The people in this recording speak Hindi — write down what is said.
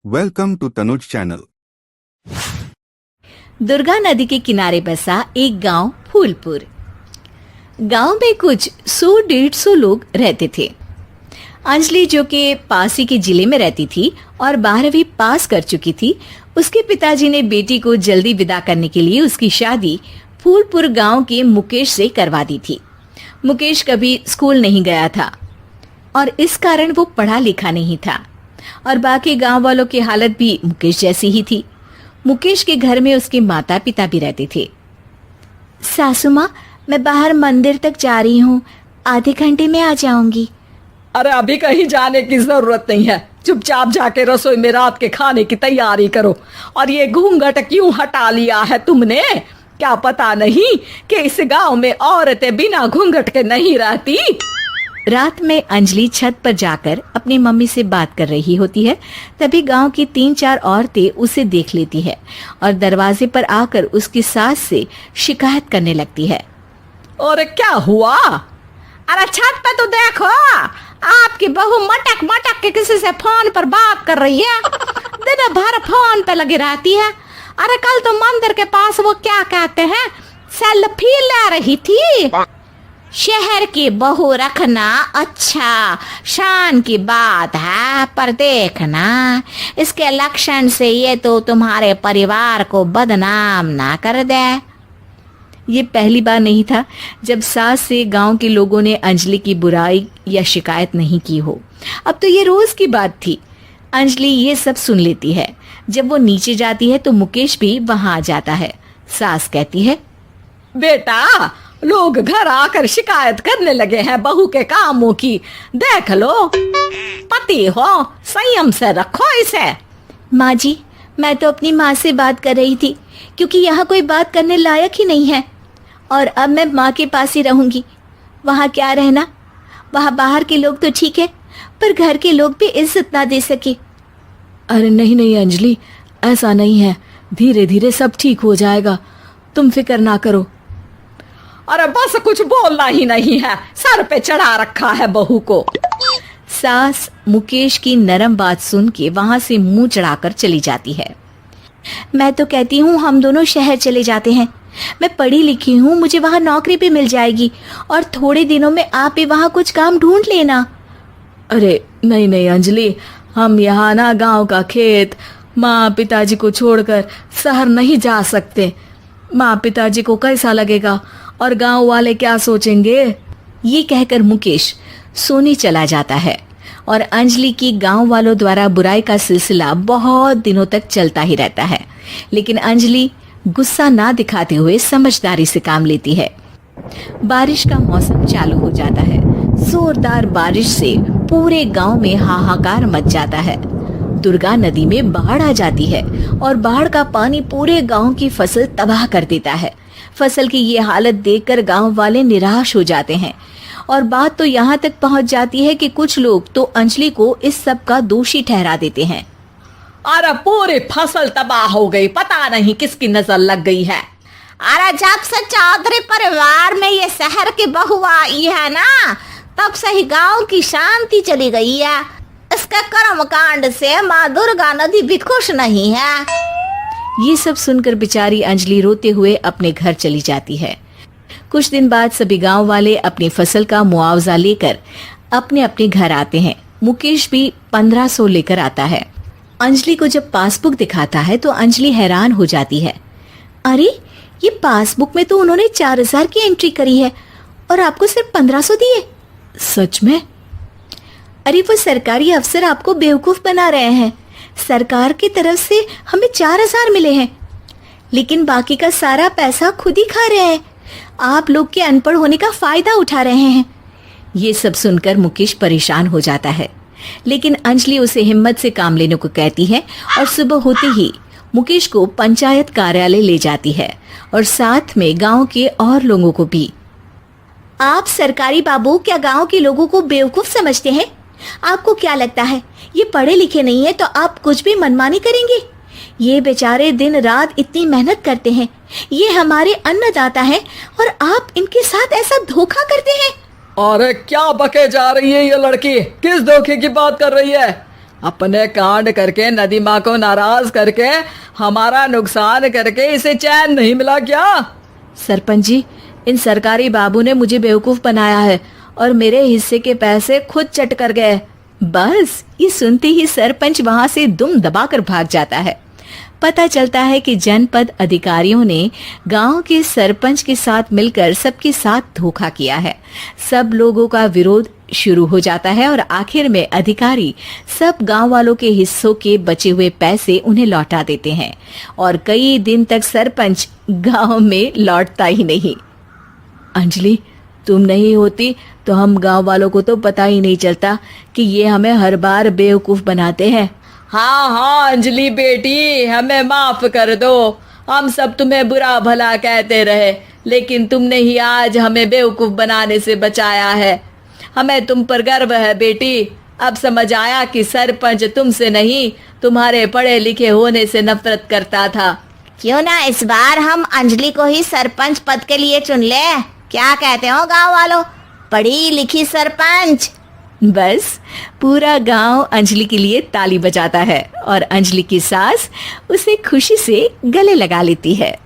Welcome to Tanuj channel. Durga नदी के किनारे बसा एक गांव फूलपुर। गांव में कुछ 100-150 लोग रहते थे। अंजलि, जो कि पास ही के जिले में रहती थी और 12वीं पास कर चुकी थी, उसके पिताजी ने बेटी को जल्दी विदा करने के लिए उसकी शादी फूलपुर गांव के मुकेश से करवा दी थी। मुकेश कभी स्कूल नहीं गया था और इस कारण वो पढ़ा लिखा नहीं था और बाकी गांव वालों की हालत भी मुकेश जैसी ही थी। मुकेश के घर में उसके माता पिता भी रहते थे। सासू माँ, मैं बाहर मंदिर तक जा रही हूँ, आधे घंटे में आ जाऊंगी। अरे अभी कहीं जाने की जरूरत नहीं है, चुपचाप जाके रसोई में रात के खाने की तैयारी करो। और ये घूंघट क्यों हटा लिया है तुमने? क्या पता नहीं कि इस गांव में औरतें बिना घूंघट के नहीं रहती? रात में अंजलि छत पर जाकर अपनी मम्मी से बात कर रही होती है। तभी गांव की 3-4 औरतें उसे देख लेती है और दरवाजे पर आकर उसकी सास से शिकायत करने लगती है। और क्या हुआ? अरे छत पे तो देखो, आपकी बहू मटक मटक के किसी से फोन पर बात कर रही है। दिन भर फोन पे लगी रहती है। अरे कल तो मंदिर के पास वो क्या कहते हैं, सेल्फी ले रही थी। शहर की बहू रखना अच्छा शान की बात है, पर देखना इसके लक्षण से ये तो तुम्हारे परिवार को बदनाम ना कर दे। ये पहली बार नहीं था जब सास से गांव के लोगों ने अंजलि की बुराई या शिकायत नहीं की हो। अब तो ये रोज की बात थी। अंजलि ये सब सुन लेती है। जब वो नीचे जाती है तो मुकेश भी वहां आ जाता है। सास कहती है, बेटा, लोग घर आकर शिकायत करने लगे हैं बहू के कामों की। देख लो, पति हो, संयम से रखो इसे। माँ जी, मैं तो अपनी माँ से बात कर रही थी, क्योंकि यहाँ कोई बात करने लायक ही नहीं है और अब मैं माँ के पास ही रहूंगी। वहाँ क्या रहना, वहाँ बाहर के लोग तो ठीक है, पर घर के लोग भी इज्जत ना दे सके। अरे नहीं नहीं अंजलि, ऐसा नहीं है, धीरे धीरे सब ठीक हो जाएगा, तुम फिक्र ना करो। अरे बस कुछ बोलना ही नहीं है, सर पे चढ़ा रखा है बहू को। सास मुकेश की नरम बात सुन के वहां से मुंह चढ़ाकर चली जाती है। मैं तो कहती हूँ हम दोनों शहर चले जाते हैं। मैं पढ़ी लिखी हूँ, मुझे वहाँ नौकरी भी मिल जाएगी और थोड़े दिनों में आप भी वहाँ कुछ काम ढूंढ लेना। अरे नहीं नहीं अंजलि, हम यहाँ ना गांव का खेत, माँ पिताजी को छोड़कर शहर नहीं जा सकते। माँ पिताजी को कैसा लगेगा और गांव वाले क्या सोचेंगे? ये कहकर मुकेश सोने चला जाता है और अंजलि की गांव वालों द्वारा बुराई का सिलसिला बहुत दिनों तक चलता ही रहता है। लेकिन अंजलि गुस्सा ना दिखाते हुए समझदारी से काम लेती है। बारिश का मौसम चालू हो जाता है। जोरदार बारिश से पूरे गांव में हाहाकार मच जाता है। दुर्गा नदी में बाढ़ आ जाती है और बाढ़ का पानी पूरे गांव की फसल तबाह कर देता है। फसल की ये हालत देखकर गांव वाले निराश हो जाते हैं और बात तो यहाँ तक पहुँच जाती है कि कुछ लोग तो अंजलि को इस सब का दोषी ठहरा देते हैं। अरे पूरी फसल तबाह हो गई, पता नहीं किसकी नजर लग गई है। अरे जब से चौधरी परिवार में ये शहर की बहू आई है ना, तब से ही गांव की शांति चली गई है। इसके कर्म कांड से माँ दुर्गा नदी भी खुश नहीं है। ये सब सुनकर बेचारी अंजलि रोते हुए अपने घर चली जाती है। कुछ दिन बाद सभी गांव वाले अपनी फसल का मुआवजा लेकर अपने अपने घर आते हैं। मुकेश भी 1500 लेकर आता है। अंजलि को जब पासबुक दिखाता है तो अंजलि हैरान हो जाती है। अरे, ये पासबुक में तो उन्होंने 4000 की एंट्री करी है और आपको सिर्फ 1500 दिए। सच में? अरे, वो सरकारी अफसर आपको बेवकूफ बना रहे हैं। सरकार की तरफ से हमें 4000 मिले हैं, लेकिन बाकी का सारा पैसा खुद ही खा रहे हैं। आप लोग के अनपढ़ होने का फायदा उठा रहे हैं। ये सब सुनकर मुकेश परेशान हो जाता है, लेकिन अंजलि उसे हिम्मत से काम लेने को कहती है और सुबह होते ही मुकेश को पंचायत कार्यालय ले जाती है और साथ में गांव के और लोगों को भी। आप सरकारी बाबू क्या गांव के लोगों को बेवकूफ समझते हैं? आपको क्या लगता है ये पढ़े लिखे नहीं है तो आप कुछ भी मनमानी करेंगे? ये बेचारे दिन रात इतनी मेहनत करते हैं, ये हमारे अन्नदाता हैं और आप इनके साथ ऐसा धोखा करते हैं। अरे क्या बके जा रही है ये लड़की? किस धोखे की बात कर रही है? अपने कांड करके नदी माँ को नाराज करके हमारा नुकसान करके इसे चैन नहीं मिला क्या? सरपंच जी, इन सरकारी बाबू ने मुझे बेवकूफ बनाया है और मेरे हिस्से के पैसे खुद चट कर गए। बस ये सुनते ही सरपंच वहां से दुम दबाकर भाग जाता है। पता चलता है कि जनपद अधिकारियों ने गांव के सरपंच के साथ मिलकर सबके साथ धोखा किया है। सब लोगों का विरोध शुरू हो जाता है और आखिर में अधिकारी सब गांव वालों के हिस्सों के बचे हुए पैसे उन्हें लौटा देते हैं और कई दिन तक सरपंच गांव में लौटता ही नहीं। अंजलि, तुम नहीं होती तो हम गांव वालों को तो पता ही नहीं चलता कि ये हमें हर बार बेवकूफ बनाते हैं। हाँ हाँ अंजलि बेटी, हमें माफ कर दो। हम सब तुम्हें बुरा भला कहते रहे, लेकिन तुमने ही आज हमें बेवकूफ बनाने से बचाया है। हमें तुम पर गर्व है बेटी। अब समझ आया कि सरपंच तुमसे नहीं, तुम्हारे पढ़े लिखे होने से नफरत करता था। क्यों ना इस बार हम अंजलि को ही सरपंच पद के लिए चुन ले? क्या कहते हो गांव वालों? पढ़ी लिखी सरपंच। बस पूरा गांव अंजलि के लिए ताली बजाता है और अंजलि की सास उसे खुशी से गले लगा लेती है।